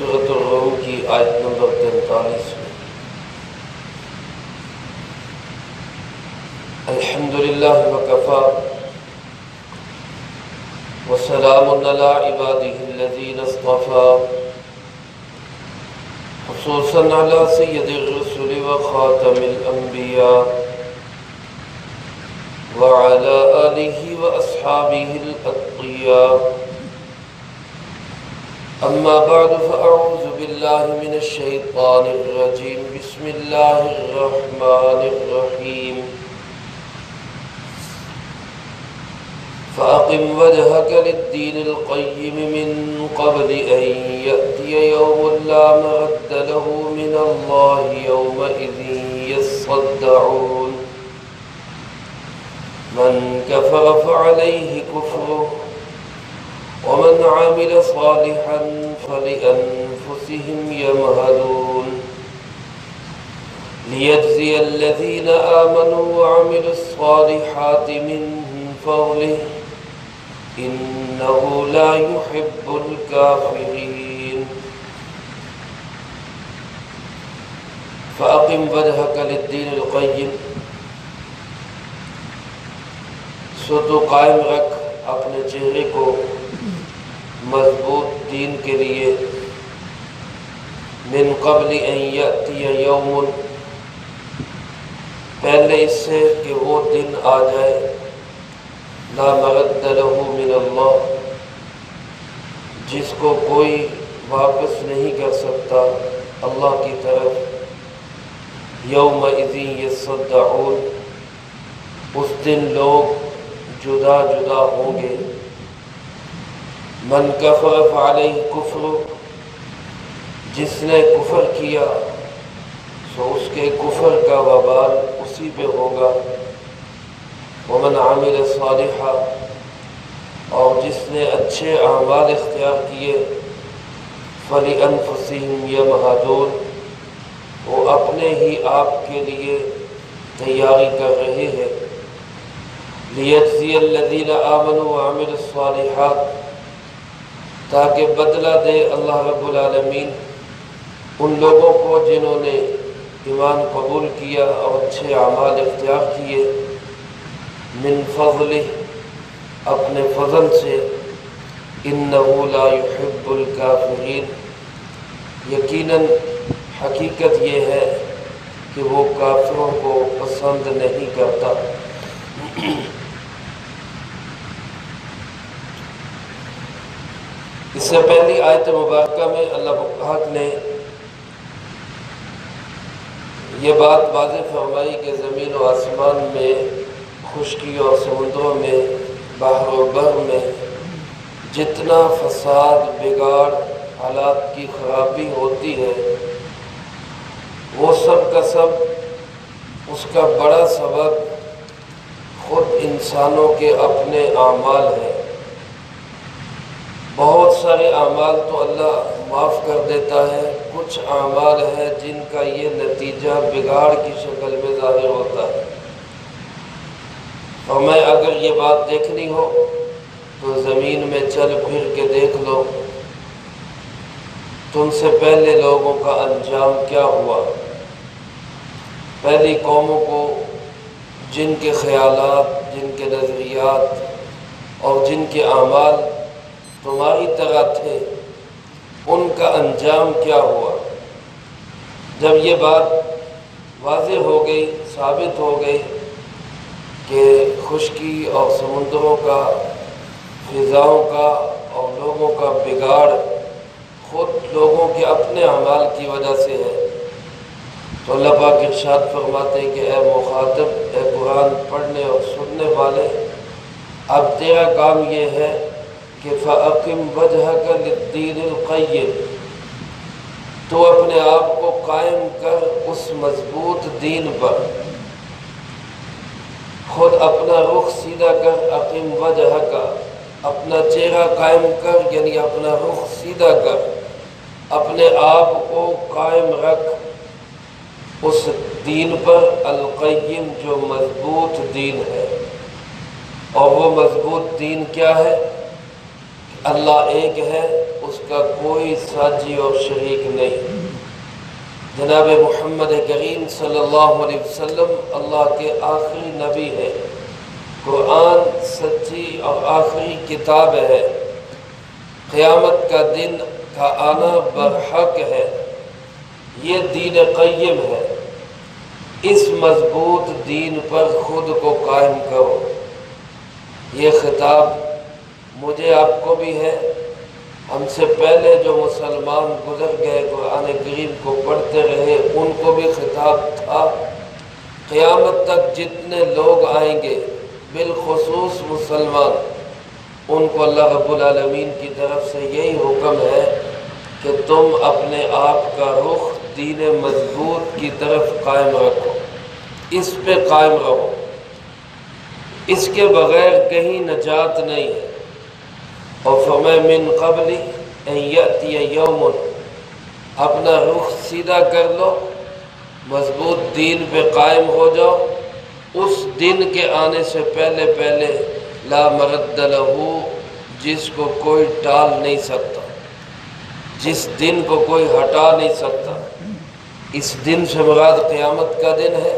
سورۃ الروم کی آیت نمبر 43 میں الحمدللہ وکفی وسلام علی عبادہ الذین اصطفی خصوصا علی سید الرسل وخاتم الانبیاء وعلى آلہ واصحابہ الاتقیاء اما بعد فاعوذ باللہ من الشیطان الرجیم بسم اللہ الرحمن الرحیم فأقم وجهك للدين القيم من قبل أن يأتي يوم لا مرد له من الله يومئذ يصدعون من كفر فعليه كفره ومن عمل صالحا فلأنفسهم يمهدون ليجزي الذين آمنوا وعملوا الصالحات من فضله إنه لا يحب الكافرين فأقم وجهك للدين القيم سو تو قائم رکھ اپنے چہرے کو مضبوط دین کے لیے من قبل ان یأتی یوم پہلے اس سے کہ وہ دن آ جائے لا مرد له من اللہ جس کو کوئی واپس نہیں کر سکتا اللہ کی طرف یومئذ یصدعون اس دن لوگ جدا جدا ہوں گے من کفر فعلیہ کفر جس نے کفر کیا سو اس کے کفر کا وبال اسی پہ ہوگا ومن عمل صالحا اور جس نے اچھے اعمال اختیار کیے فلأنفسہم یمہدون وہ اپنے ہی آپ کے لیے تیاری کر رہے ہیں لیجزی الذین آمنوا وعملوا الصالحات تاکہ بدلہ دے اللہ رب العالمین ان لوگوں کو جنہوں نے ایمان قبول کیا اور اچھے اعمال اختیار کیے من فضلہ اپنے فضل سے انہ لا یحب الکافرین یقیناً حقیقت یہ ہے کہ وہ کافروں کو پسند نہیں کرتا اس سے پہلی آیت مبارکہ میں اللہ پاک نے یہ بات واضح فرمائی کہ زمین و آسمان میں خشکی اور سمندروں میں بحر و بر میں جتنا فساد بگاڑ حالات کی خرابی ہوتی ہے وہ سب کا سب اس کا بڑا سبب خود انسانوں کے اپنے اعمال ہیں بہت سارے اعمال تو اللہ معاف کر دیتا ہے کچھ اعمال ہے جن کا یہ نتیجہ بگاڑ کی شکل میں ظاہر ہوتا ہے اور میں اگر یہ بات دیکھنی ہو تو زمین میں چل پھر کے دیکھ لو تم سے پہلے لوگوں کا انجام کیا ہوا پہلی قوموں کو جن کے خیالات جن کے نظریات اور جن کے اعمال تمہاری طرح تھے ان کا انجام کیا ہوا جب یہ بات واضح ہو گئی ثابت ہو گئی کہ خشکی اور سمندروں کا فضاؤں کا اور لوگوں کا بگاڑ خود لوگوں کے اپنے اعمال کی وجہ سے ہے تو اللہ پاک ارشاد فرماتے ہیں کہ اے مخاطب اے قرآن پڑھنے اور سننے والے اب تیرا کام یہ ہے کہ فَأَقِمْ وَجْهَكَ لِلدِّينِ الْقَيِّمِ تو اپنے آپ کو قائم کر اس مضبوط دین پر خود اپنا رخ سیدھا کر اقم وجہ کا اپنا چہرہ قائم کر یعنی اپنا رخ سیدھا کر اپنے آپ کو قائم رکھ اس دین پر القیم جو مضبوط دین ہے اور وہ مضبوط دین کیا ہے اللہ ایک ہے اس کا کوئی ساجی اور شریک نہیں۔ جناب محمد کریم صلی اللہ علیہ وسلم اللہ کے آخری نبی ہے، قرآن سچی اور آخری کتاب ہے، قیامت کا دن کا آنا برحق ہے، یہ دین قیم ہے، اس مضبوط دین پر خود کو قائم کرو۔ یہ خطاب مجھے آپ کو بھی ہے، ہم سے پہلے جو مسلمان گزر گئے قرآن کریم کو پڑھتے رہے ان کو بھی خطاب تھا۔ قیامت تک جتنے لوگ آئیں گے بالخصوص مسلمان، ان کو اللہ رب العالمین کی طرف سے یہی حکم ہے کہ تم اپنے آپ کا رخ دین مضبوط کی طرف قائم رکھو، اس پہ قائم رہو، اس کے بغیر کہیں نجات نہیں ہے۔ اور فرمائے من قبل ان یأتی یوم، اپنا رخ سیدھا کر لو، مضبوط دین پہ قائم ہو جاؤ، اس دن کے آنے سے پہلے پہلے لا مرد لہ، جس کو کوئی ٹال نہیں سکتا، جس دن کو کوئی ہٹا نہیں سکتا۔ اس دن سے مراد قیامت کا دن ہے۔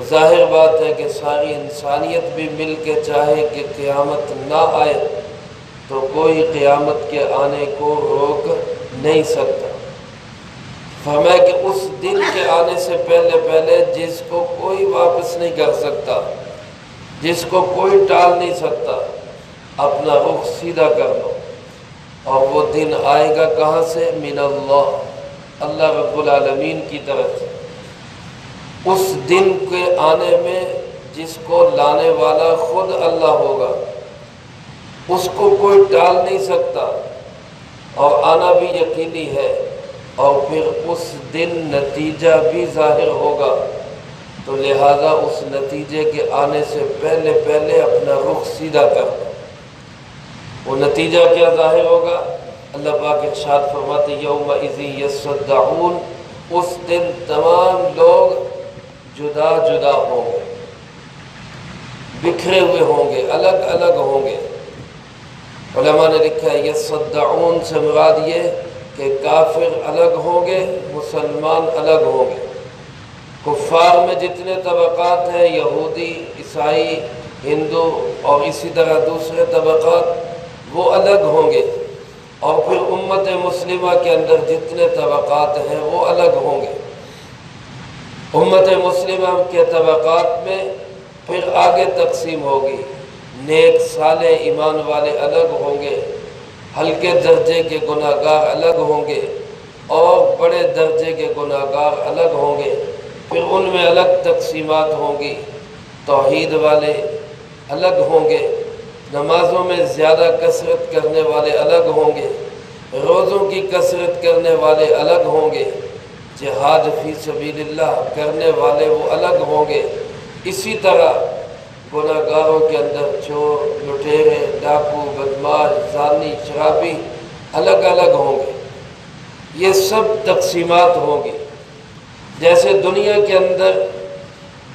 ظاہر بات ہے کہ ساری انسانیت بھی مل کے چاہے کہ قیامت نہ آئے تو کوئی قیامت کے آنے کو روک نہیں سکتا۔ فرمایا کہ اس دن کے آنے سے پہلے پہلے جس کو کوئی واپس نہیں کر سکتا، جس کو کوئی ٹال نہیں سکتا، اپنا رخ سیدھا کر لو۔ اور وہ دن آئے گا کہاں سے؟ من اللہ، اللہ رب العالمین کی طرف سے۔ اس دن کے آنے میں جس کو لانے والا خود اللہ ہوگا، اس کو کوئی ٹال نہیں سکتا، اور آنا بھی یقینی ہے، اور پھر اس دن نتیجہ بھی ظاہر ہوگا، تو لہذا اس نتیجے کے آنے سے پہلے پہلے اپنا رخ سیدھا کر دو۔ وہ نتیجہ کیا ظاہر ہوگا؟ اللہ پاک ارشاد فرماتے یومئذ یصدعون، اس دن تمام لوگ جدا جدا ہوں گے، بکھرے ہوئے ہوں گے، الگ الگ ہوں گے۔ علماء نے لکھا ہے یصدعون سے مراد یہ کہ کافر الگ ہوں گے، مسلمان الگ ہوں گے۔ کفار میں جتنے طبقات ہیں، یہودی، عیسائی، ہندو اور اسی طرح دوسرے طبقات، وہ الگ ہوں گے، اور پھر امت مسلمہ کے اندر جتنے طبقات ہیں وہ الگ ہوں گے۔ امت مسلمہ کے طبقات میں پھر آگے تقسیم ہوگی، نیک صالح ایمان والے الگ ہوں گے، ہلکے درجے کے گناہگار الگ ہوں گے، اور بڑے درجے کے گناہگار الگ ہوں گے۔ پھر ان میں الگ تقسیمات ہوں گی، توحید والے الگ ہوں گے، نمازوں میں زیادہ کثرت کرنے والے الگ ہوں گے، روزوں کی کثرت کرنے والے الگ ہوں گے، جہاد فی سبیل اللہ کرنے والے وہ الگ ہوں گے۔ اسی طرح گناہگاروں کے اندر چور، لٹیرے، ڈاکو، بدماش، زانی، شرابی الگ الگ ہوں گے۔ یہ سب تقسیمات ہوں گی۔ جیسے دنیا کے اندر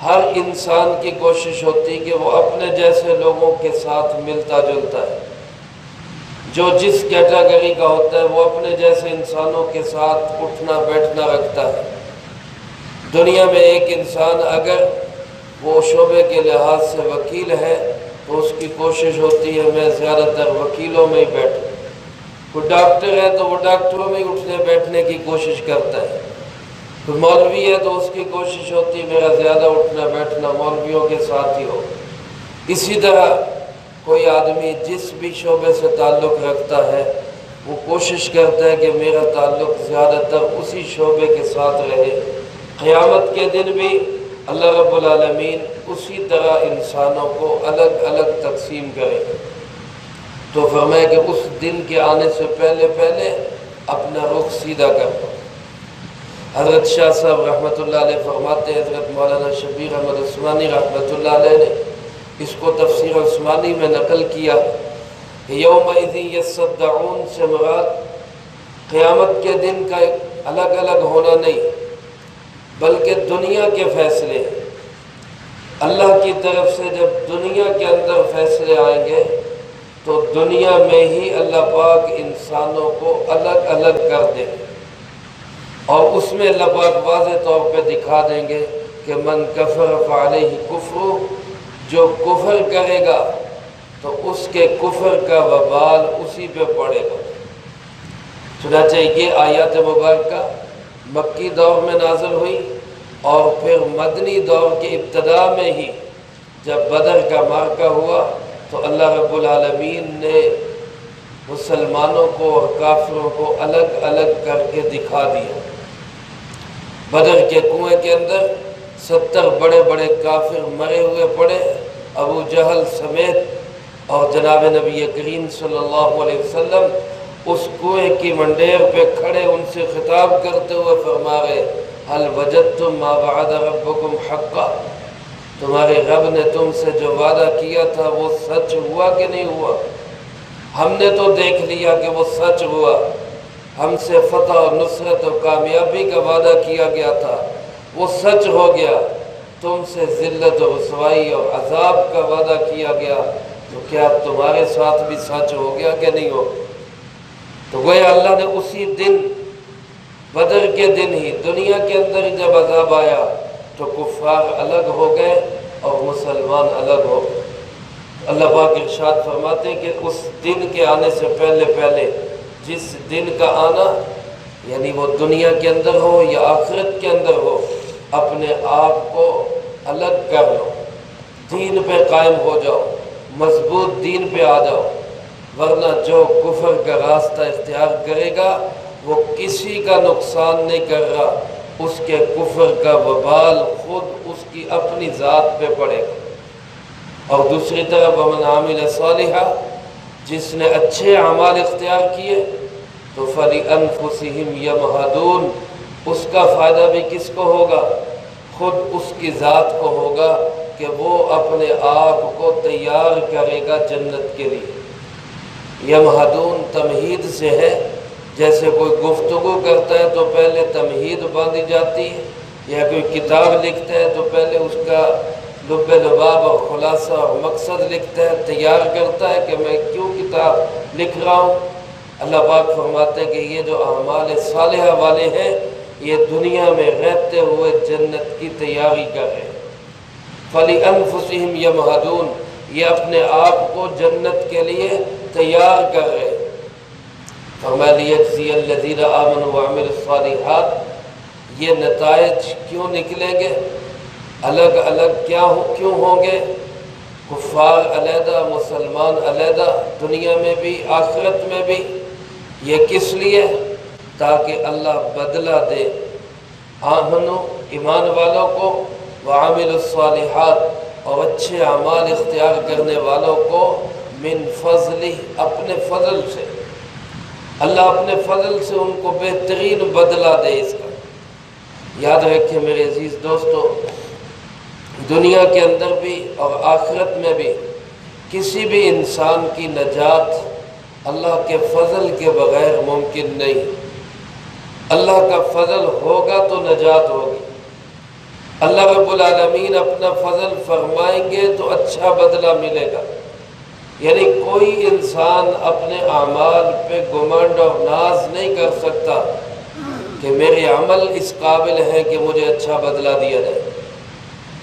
ہر انسان کی کوشش ہوتی کہ وہ اپنے جیسے لوگوں کے ساتھ ملتا جلتا ہے، جو جس کیٹیگری کا ہوتا ہے وہ اپنے جیسے انسانوں کے ساتھ اٹھنا بیٹھنا رکھتا ہے۔ دنیا میں ایک انسان اگر وہ شعبے کے لحاظ سے وکیل ہے تو اس کی کوشش ہوتی ہے میں زیادہ تر وکیلوں میں ہی بیٹھوں۔ کوئی ڈاکٹر ہے تو وہ ڈاکٹروں میں ہی اٹھنے بیٹھنے کی کوشش کرتا ہے۔ کوئی مولوی ہے تو اس کی کوشش ہوتی ہے میرا زیادہ اٹھنا بیٹھنا مولویوں کے ساتھ ہی ہو۔ اسی طرح کوئی آدمی جس بھی شعبے سے تعلق رکھتا ہے وہ کوشش کرتا ہے کہ میرا تعلق زیادہ تر اسی شعبے کے ساتھ رہے۔ قیامت کے دن بھی اللہ رب العالمین اسی طرح انسانوں کو الگ الگ تقسیم کرے۔ تو فرمایا کہ اس دن کے آنے سے پہلے پہلے اپنا رخ سیدھا کر دو۔ حضرت شاہ صاحب رحمۃ اللہ علیہ فرماتے ہیں، حضرت مولانا شبیر احمد عثمانی رحمۃ اللہ علیہ نے اس کو تفسیر عثمانی میں نقل کیا کہ یومئذ یصدعون سے مراد قیامت کے دن کا الگ الگ ہونا نہیں، بلکہ دنیا کے فیصلے اللہ کی طرف سے جب دنیا کے اندر فیصلے آئیں گے تو دنیا میں ہی اللہ پاک انسانوں کو الگ الگ کر دے، اور اس میں اللہ پاک واضح طور پہ دکھا دیں گے کہ من کفر فعلیہ کفر، جو کفر کرے گا تو اس کے کفر کا وبال اسی پہ پڑے گا۔ چنانچہ یہ آیات مبارکہ مکی دور میں نازل ہوئی، اور پھر مدنی دور کے ابتدا میں ہی جب بدر کا معرکہ ہوا تو اللہ رب العالمین نے مسلمانوں کو اور کافروں کو الگ الگ کر کے دکھا دیا۔ بدر کے کنویں کے اندر 70 بڑے بڑے کافر مرے ہوئے پڑے، ابو جہل سمیت، اور جناب نبی کریم صلی اللہ علیہ وسلم اس کنویں کی منڈیر پہ کھڑے ان سے خطاب کرتے ہوئے فرما رہے، هل وجدتم ما وعد ربکم حقا، تمہارے رب نے تم سے جو وعدہ کیا تھا وہ سچ ہوا کہ نہیں ہوا؟ ہم نے تو دیکھ لیا کہ وہ سچ ہوا، ہم سے فتح اور نصرت اور کامیابی کا وعدہ کیا گیا تھا، وہ سچ ہو گیا، تم سے ذلت و رسوائی اور عذاب کا وعدہ کیا گیا، تو کیا تمہارے ساتھ بھی سچ ہو گیا کہ نہیں ہو؟ تو گویا اللہ نے اسی دن، بدر کے دن ہی، دنیا کے اندر جب عذاب آیا تو کفار الگ ہو گئے اور مسلمان الگ ہو گئے۔ اللہ پاک ارشاد فرماتے ہیں کہ اس دن کے آنے سے پہلے پہلے، جس دن کا آنا یعنی وہ دنیا کے اندر ہو یا آخرت کے اندر ہو، اپنے آپ کو الگ کر لو، دین پہ قائم ہو جاؤ، مضبوط دین پہ آ جاؤ، ورنہ جو کفر کا راستہ اختیار کرے گا وہ کسی کا نقصان نہیں کر رہا، اس کے کفر کا وبال خود اس کی اپنی ذات پہ پڑے گا۔ اور دوسری طرف ومن عامل صالحا، جس نے اچھے اعمال اختیار کیے تو فَلِأَنفُسِهِمْ يَمْهَدُونَ، اس کا فائدہ بھی کس کو ہوگا؟ خود اس کی ذات کو ہوگا کہ وہ اپنے آپ کو تیار کرے گا جنت کے لیے۔ یمہدون تمہید سے ہے، جیسے کوئی گفتگو کرتا ہے تو پہلے تمہید باندھی جاتی ہے، یا کوئی کتاب لکھتا ہے تو پہلے اس کا لب لباب اور خلاصہ اور مقصد لکھتا ہے، تیار کرتا ہے کہ میں کیوں کتاب لکھ رہا ہوں۔ اللہ پاک فرماتے ہیں کہ یہ جو اعمال صالحہ والے ہیں یہ دنیا میں رہتے ہوئے جنت کی تیاری کر رہے ہیں۔ فَلِأَنفُسِهِمْ يَمْهَدُونَ، یہ اپنے آپ کو جنت کے لیے تیار کر رہے ہیں۔ فرمایا لِيَجْزِيَ الَّذِينَ آمَنُوا وَعَمِلُوا الصَّالِحَاتِ، یہ نتائج کیوں نکلیں گے؟ الگ الگ کیوں ہوں گے؟ کفار علیحدہ، مسلمان علیحدہ، دنیا میں بھی آخرت میں بھی۔ یہ کس لیے؟ تاکہ اللہ بدلہ دے آمنو، ایمان والوں کو، وعامل الصالحات، اور اچھے اعمال اختیار کرنے والوں کو، من فضلہ، اپنے فضل سے، اللہ اپنے فضل سے ان کو بہترین بدلہ دے اس کا۔ یاد رکھیں میرے عزیز دوستو، دنیا کے اندر بھی اور آخرت میں بھی کسی بھی انسان کی نجات اللہ کے فضل کے بغیر ممکن نہیں۔ اللہ کا فضل ہوگا تو نجات ہوگی۔ اللہ رب العالمین اپنا فضل فرمائیں گے تو اچھا بدلہ ملے گا۔ یعنی کوئی انسان اپنے اعمال پہ گمنڈ اور ناز نہیں کر سکتا کہ میرے عمل اس قابل ہیں کہ مجھے اچھا بدلہ دیا جائے،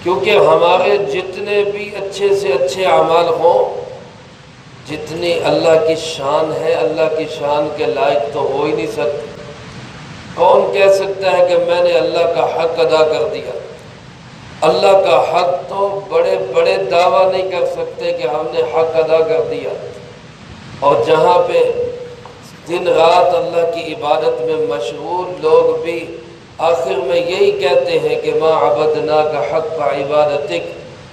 کیونکہ ہمارے جتنے بھی اچھے سے اچھے اعمال ہوں، جتنی اللہ کی شان ہے، اللہ کی شان کے لائق تو ہو ہی نہیں سکتے۔ کون کہہ سکتا ہے کہ میں نے اللہ کا حق ادا کر دیا؟ اللہ کا حق تو بڑے بڑے دعویٰ نہیں کر سکتے کہ ہم نے حق ادا کر دیا۔ اور جہاں پہ دن رات اللہ کی عبادت میں مشغول لوگ بھی آخر میں یہی کہتے ہیں کہ ما عبدناک حق عبادتک،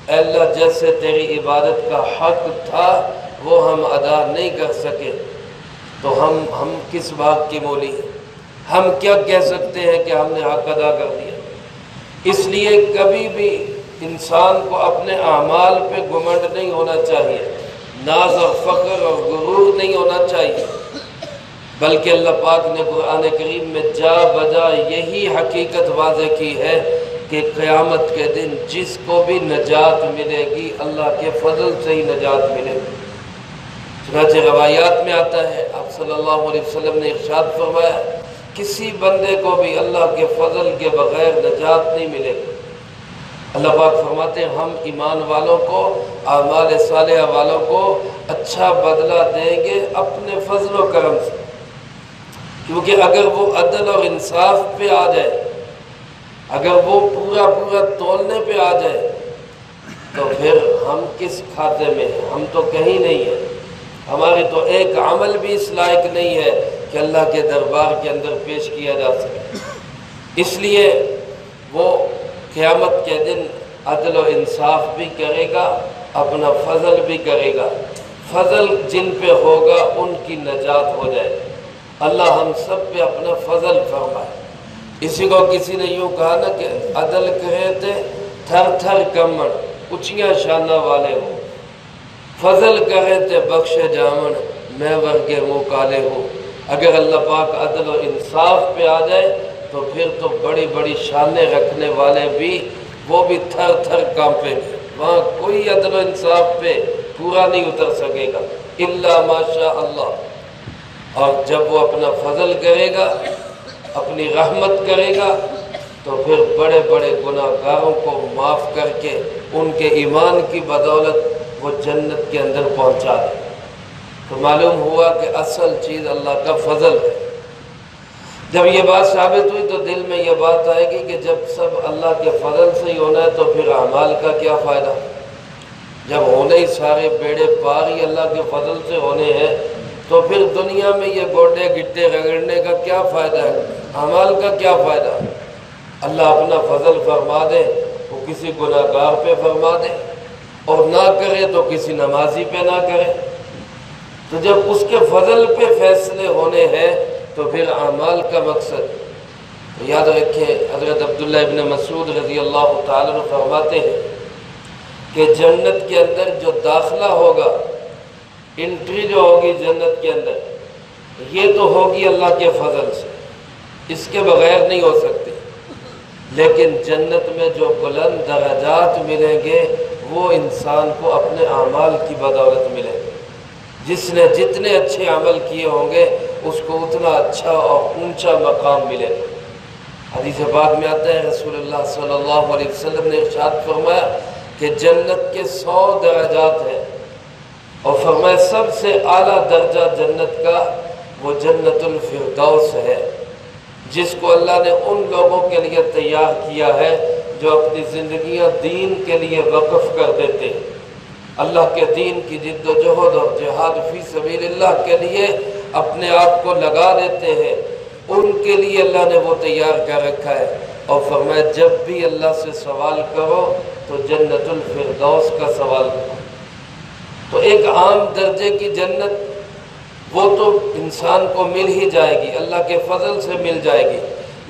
اے اللہ جیسے تیری عبادت کا حق تھا وہ ہم ادا نہیں کر سکے، تو ہم کس بات کی مولی ہیں؟ ہم کیا کہہ سکتے ہیں کہ ہم نے حق ادا کر دیا؟ اس لیے کبھی بھی انسان کو اپنے اعمال پہ گھمنڈ نہیں ہونا چاہیے، ناز اور فخر اور غرور نہیں ہونا چاہیے، بلکہ اللہ پاک نے قرآن کریم میں جا بجا یہی حقیقت واضح کی ہے کہ قیامت کے دن جس کو بھی نجات ملے گی اللہ کے فضل سے ہی نجات ملے گی۔ چنانچہ روایات میں آتا ہے آپ صلی اللہ علیہ وسلم نے ارشاد فرمایا کسی بندے کو بھی اللہ کے فضل کے بغیر نجات نہیں ملے گی۔ اللہ پاک فرماتے ہیں ہم ایمان والوں کو، اعمال صالحہ والوں کو اچھا بدلہ دیں گے اپنے فضل و کرم سے، کیونکہ اگر وہ عدل اور انصاف پہ آ جائے، اگر وہ پورا تولنے پہ آ جائے تو پھر ہم کس کھاتے میں ہیں؟ ہم تو کہیں نہیں ہیں، ہمارے تو ایک عمل بھی اس لائق نہیں ہے کہ اللہ کے دربار کے اندر پیش کیا جا سکے۔ اس لیے وہ قیامت کے دن عدل و انصاف بھی کرے گا، اپنا فضل بھی کرے گا۔ فضل جن پہ ہوگا ان کی نجات ہو جائے گی۔ اللہ ہم سب پہ اپنا فضل فرمائے۔ اسی کو کسی نے یوں کہا نا کہ عدل کرے تے تھر تھر کمن اچیاں شانہ والے ہو، فضل کرے تے بخش جامن میں ورگے منہ کالے ہو۔ اگر اللہ پاک عدل و انصاف پہ آ جائے تو پھر تو بڑی بڑی شانیں رکھنے والے بھی وہ بھی تھر تھر کانپیں گے۔ وہاں کوئی عدل و انصاف پہ پورا نہیں اتر سکے گا الا ماشاء اللہ۔ اور جب وہ اپنا فضل کرے گا، اپنی رحمت کرے گا تو پھر بڑے بڑے گناہ گاروں کو معاف کر کے ان کے ایمان کی بدولت وہ جنت کے اندر پہنچا دے۔ تو معلوم ہوا کہ اصل چیز اللہ کا فضل ہے۔ جب یہ بات ثابت ہوئی تو دل میں یہ بات آئے گی کہ جب سب اللہ کے فضل سے ہی ہونا ہے تو پھر اعمال کا کیا فائدہ؟ جب ہونے ہی سارے بیڑے پار ہی اللہ کے فضل سے ہونے ہیں تو پھر دنیا میں یہ گوڈے گٹے رگڑنے کا کیا فائدہ ہے؟ اعمال کا کیا فائدہ؟ اللہ اپنا فضل فرما دے وہ کسی گناہ گار پہ فرما دے، اور نہ کرے تو کسی نمازی پہ نہ کرے۔ تو جب اس کے فضل پہ فیصلے ہونے ہیں تو پھر اعمال کا مقصد یاد رکھیں۔ حضرت عبداللہ ابن مسعود رضی اللہ تعالیٰ عنہ فرماتے ہیں کہ جنت کے اندر جو داخلہ ہوگا، انٹری جو ہوگی جنت کے اندر، یہ تو ہوگی اللہ کے فضل سے، اس کے بغیر نہیں ہو سکتی۔ لیکن جنت میں جو بلند درجات ملیں گے وہ انسان کو اپنے اعمال کی بدولت ملے گے۔ جس نے جتنے اچھے عمل کیے ہوں گے اس کو اتنا اچھا اور اونچا مقام ملے گا۔ حدیث پاک میں آتا ہے رسول اللہ صلی اللہ علیہ وسلم نے ارشاد فرمایا کہ جنت کے 100 درجات ہیں، اور فرمایا سب سے اعلیٰ درجہ جنت کا وہ جنت الفردوس ہے، جس کو اللہ نے ان لوگوں کے لیے تیار کیا ہے جو اپنی زندگیاں دین کے لیے وقف کر دیتے ہیں، اللہ کے دین کی جد و جہد اور جہاد فی سبیل اللہ کے لیے اپنے آپ کو لگا دیتے ہیں۔ ان کے لیے اللہ نے وہ تیار کر رکھا ہے، اور فرمایا جب بھی اللہ سے سوال کرو تو جنت الفردوس کا سوال کرو۔ تو ایک عام درجے کی جنت وہ تو انسان کو مل ہی جائے گی، اللہ کے فضل سے مل جائے گی،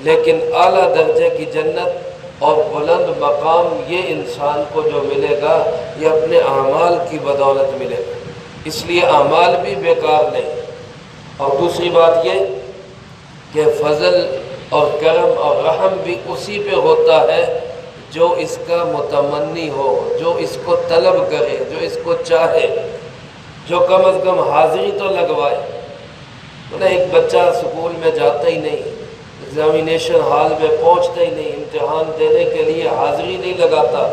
لیکن اعلیٰ درجے کی جنت اور بلند مقام یہ انسان کو جو ملے گا یہ اپنے اعمال کی بدولت ملے گا۔ اس لیے اعمال بھی بیکار نہیں۔ اور دوسری بات یہ کہ فضل اور کرم اور رحم بھی اسی پہ ہوتا ہے جو اس کا متمنی ہو، جو اس کو طلب کرے، جو اس کو چاہے، جو کم از کم حاضری تو لگوائے۔ تو ایک بچہ سکول میں جاتا ہی نہیں، ایگزامینیشن ہال میں پہنچتا ہی نہیں، امتحان دینے کے لیے حاضری نہیں لگاتا،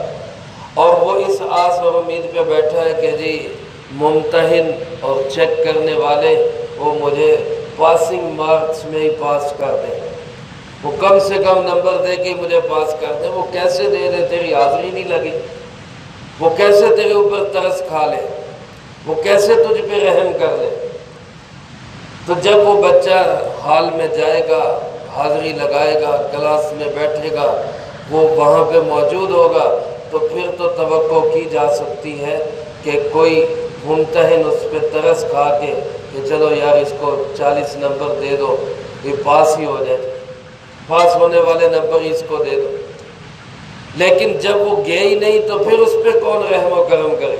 اور وہ اس آس اور امید پہ بیٹھا ہے کہ جی ممتحن اور چیک کرنے والے وہ مجھے پاسنگ مارکس میں ہی پاس کر دیں، وہ کم سے کم نمبر دے کے مجھے پاس کر دیں۔ وہ کیسے دے دے؟ تیری حاضری نہیں لگی۔ وہ کیسے تیرے اوپر ترس کھا لے؟ وہ کیسے تجھ پہ رحم کر لے؟ تو جب وہ بچہ ہال میں جائے گا، حاضری لگائے گا، کلاس میں بیٹھے گا، وہ وہاں پہ موجود ہوگا، تو پھر تو توقع کی جا سکتی ہے کہ کوئی ممتحن اس پہ ترس کھا کے کہ چلو یار اس کو 40 نمبر دے دو، یہ پاس ہی ہو جائے، پاس ہونے والے نمبر ہی اس کو دے دو۔ لیکن جب وہ گئے ہی نہیں تو پھر اس پہ کون رحم و کرم کرے؟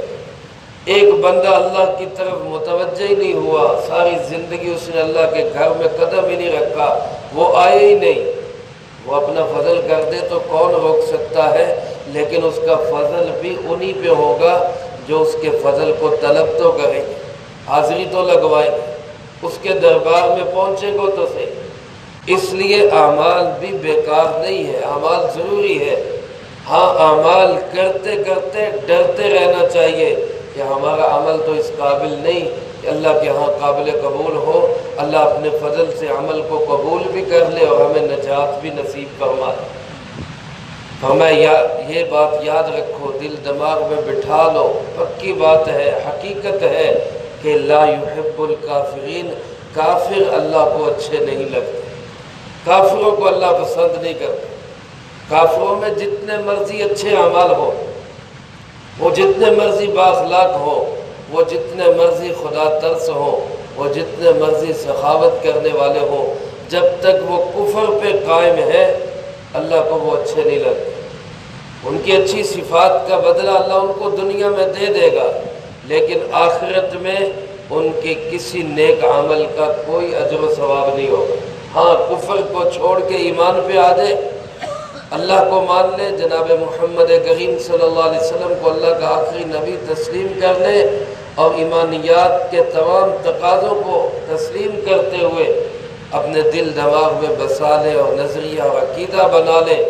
ایک بندہ اللہ کی طرف متوجہ ہی نہیں ہوا، ساری زندگی اس نے اللہ کے گھر میں قدم ہی نہیں رکھا، وہ آئے ہی نہیں، وہ اپنا فضل کر دے تو کون روک سکتا ہے؟ لیکن اس کا فضل بھی انہی پہ ہوگا جو اس کے فضل کو طلب تو کریں گے۔ حاضری تو لگوائیں گے، اس کے دربار میں پہنچے گو تو صحیح۔ اس لیے اعمال بھی بیکار نہیں ہے، اعمال ضروری ہے۔ ہاں اعمال کرتے کرتے ڈرتے رہنا چاہیے کہ ہمارا عمل تو اس قابل نہیں کہ اللہ کے ہاں قابل قبول ہو، اللہ اپنے فضل سے عمل کو قبول بھی کر لے اور ہمیں نجات بھی نصیب فرما دے۔ ہمیں یہ بات یاد رکھو، دل دماغ میں بٹھا لو، پکی بات ہے، حقیقت ہے کہ لا یحب الکافرین، کافر اللہ کو اچھے نہیں لگتے، کافروں کو اللہ پسند نہیں کرتے۔ کافروں میں جتنے مرضی اچھے اعمال ہو، وہ جتنے مرضی بااخلاق ہو، وہ جتنے مرضی خدا ترس ہو، وہ جتنے مرضی سخاوت کرنے والے ہوں، جب تک وہ کفر پہ قائم ہے اللہ کو وہ اچھے نہیں لگتے۔ ان کی اچھی صفات کا بدلہ اللہ ان کو دنیا میں دے دے گا، لیکن آخرت میں ان کے کسی نیک عمل کا کوئی اجر و ثواب نہیں ہوگا۔ ہاں کفر کو چھوڑ کے ایمان پہ آ جائے، اللہ کو مان لے، جناب محمد کریم صلی اللہ علیہ وسلم کو اللہ کا آخری نبی تسلیم کر لے اور ایمانیات کے تمام تقاضوں کو تسلیم کرتے ہوئے اپنے دل دماغ میں بسا لے اور نظریہ اور عقیدہ بنا لے،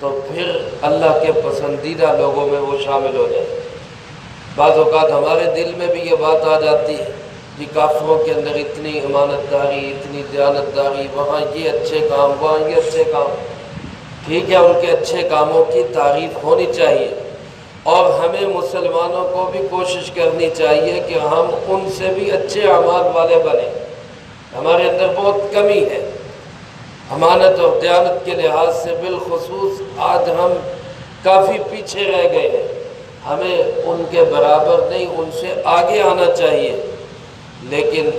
تو پھر اللہ کے پسندیدہ لوگوں میں وہ شامل ہو جائے۔ بعض اوقات ہمارے دل میں بھی یہ بات آ جاتی ہے کہ کافروں کے اندر اتنی امانت داری، اتنی دیانت داری، وہاں یہ اچھے کام، وہاں یہ اچھے کام۔ ٹھیک ہے، ان کے اچھے کاموں کی تعریف ہونی چاہیے، اور ہمیں مسلمانوں کو بھی کوشش کرنی چاہیے کہ ہم ان سے بھی اچھے اعمال والے بنیں۔ ہمارے اندر بہت کمی ہے امانت اور دیانت کے لحاظ سے، بالخصوص آج ہم کافی پیچھے رہ گئے ہیں۔ ہمیں ان کے برابر نہیں، ان سے آگے آنا چاہیے، لیکن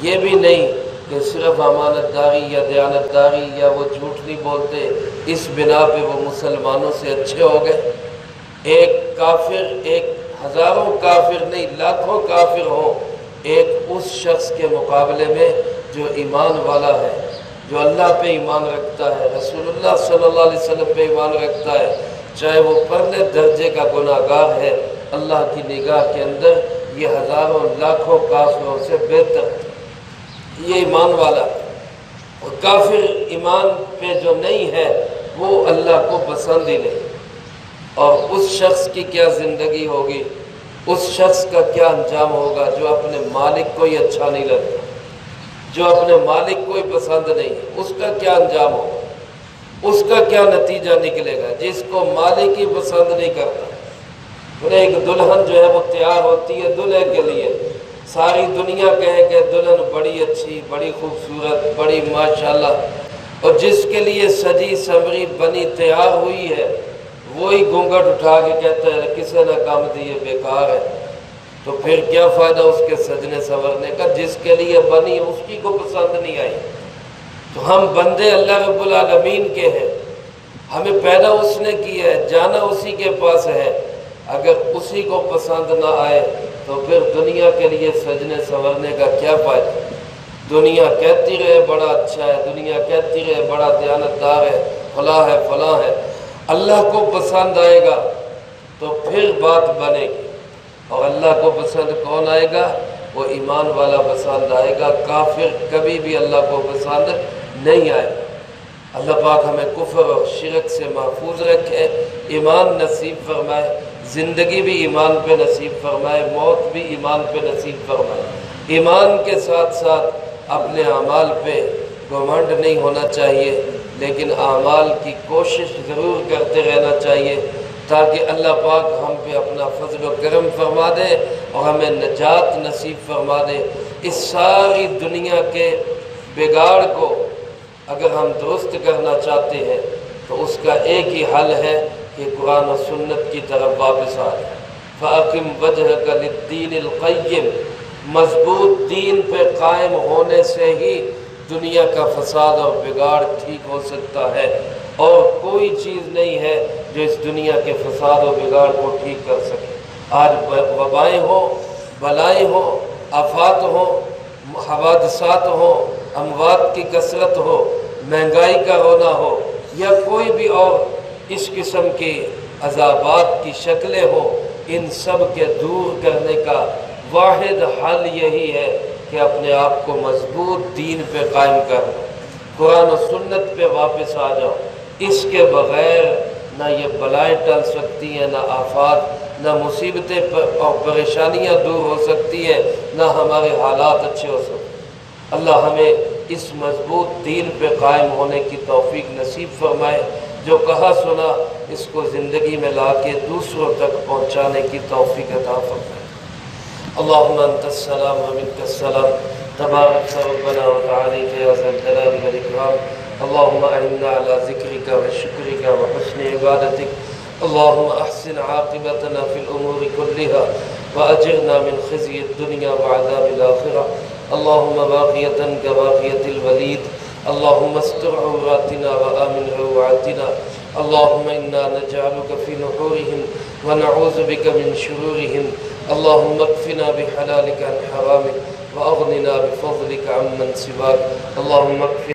یہ بھی نہیں کہ صرف امانت داری یا دیانت داری یا وہ جھوٹ نہیں بولتے اس بنا پہ وہ مسلمانوں سے اچھے ہو گئے۔ ایک کافر، ایک ہزاروں کافر نہیں لاکھوں کافر ہوں، ایک اس شخص کے مقابلے میں جو ایمان والا ہے، جو اللہ پہ ایمان رکھتا ہے، رسول اللہ صلی اللہ علیہ وسلم پہ ایمان رکھتا ہے، چاہے وہ پرلے درجے کا گناہ گار ہے، اللہ کی نگاہ کے اندر یہ ہزاروں لاکھوں کافروں سے بہتر ہے۔ یہ ایمان والا ہے، اور کافر ایمان پہ جو نہیں ہے وہ اللہ کو پسند ہی نہیں۔ اور اس شخص کی کیا زندگی ہوگی، اس شخص کا کیا انجام ہوگا جو اپنے مالک کو ہی اچھا نہیں لگتا، جو اپنے مالک کو ہی پسند نہیں، اس کا کیا انجام ہوگا، اس کا کیا نتیجہ نکلے گا جس کو مالک ہی پسند نہیں کرتا۔ ایک دلہن جو ہے وہ تیار ہوتی ہے دلہے کے لیے، ساری دنیا کہے کہ دلہن بڑی اچھی، بڑی خوبصورت، بڑی ماشاءاللہ، اور جس کے لیے سجی سمری بنی تیار ہوئی ہے وہی گھونگھٹ اٹھا کے کہتا ہے کسے نہ کام دیے بیکار ہے، تو پھر کیا فائدہ اس کے سجنے سنورنے کا؟ جس کے لیے بنی اس کی کو پسند نہیں آئی۔ تو ہم بندے اللہ رب العالمین کے ہیں، ہمیں پیدا اس نے کیا ہے، جانا اسی کے پاس ہے، اگر اسی کو پسند نہ آئے تو پھر دنیا کے لیے سجنے سنورنے کا کیا فائدہ؟ دنیا کہتی رہے بڑا اچھا ہے، دنیا کہتی رہے بڑا دیانتدار ہے، فلاں ہے فلاں ہے، اللہ کو پسند آئے گا تو پھر بات بنے گی۔ اور اللہ کو پسند کون آئے گا؟ وہ ایمان والا پسند آئے گا، کافر کبھی بھی اللہ کو پسند نہیں آئے گا۔ اللہ پاک ہمیں کفر اور شرک سے محفوظ رکھے، ایمان نصیب فرمائے، زندگی بھی ایمان پہ نصیب فرمائے، موت بھی ایمان پہ نصیب فرمائے۔ ایمان کے ساتھ ساتھ اپنے اعمال پہ گھمنڈ نہیں ہونا چاہیے، لیکن اعمال کی کوشش ضرور کرتے رہنا چاہیے تاکہ اللہ پاک ہم پہ اپنا فضل و کرم فرما دے اور ہمیں نجات نصیب فرما دے۔ اس ساری دنیا کے بگاڑ کو اگر ہم درست کرنا چاہتے ہیں تو اس کا ایک ہی حل ہے کہ قرآن و سنت کی طرف واپس آ جائے۔ فَأَقِمْ وَجْهَكَ لِلدِّينِ الْقَيِّمِ، مضبوط دین پہ قائم ہونے سے ہی دنیا کا فساد اور بگاڑ ٹھیک ہو سکتا ہے، اور کوئی چیز نہیں ہے جو اس دنیا کے فساد و بگاڑ کو ٹھیک کر سکے۔ آج وبائیں ہوں، بلائیں ہوں، آفات ہوں، حوادثات ہوں، اموات کی کثرت ہو، مہنگائی کا ہونا ہو، یا کوئی بھی اور اس قسم کے عذابات کی شکلیں ہوں، ان سب کے دور کرنے کا واحد حل یہی ہے کہ اپنے آپ کو مضبوط دین پہ قائم کر، قرآن و سنت پہ واپس آ جاؤ۔ اس کے بغیر نہ یہ بلائیں ٹل سکتی ہیں، نہ آفات، نہ مصیبتیں اور پریشانیاں دور ہو سکتی ہیں، نہ ہمارے حالات اچھے ہو سکتے۔ اللہ ہمیں اس مضبوط دین پہ قائم ہونے کی توفیق نصیب فرمائے، جو کہا سنا اس کو زندگی میں لا کے دوسروں تک پہنچانے کی توفیق عطا فرمائے۔ اللہم انت السلام و منک السلام، تبارک ربنا و تعالیک یا ذا الجلال والاکرام۔ اللہم اعنا علی ذکرک و شکرک و حسن عبادتک۔ اللہم احسن عاقبتنا فی الامور کلها واجرنا من خزی الدنیا وعذاب الآخرہ۔ اللہم باقیتا کباقیت الولید، اللہم استر عوراتنا وآمن روعاتنا۔ اللہم انا نجعلک فی نحورہم ونعوذ بک من شرورہم۔ اللہم اکفنا بحلالک عن حرامک واغننا بفضلک عمن سواک۔ اللہم اکفنا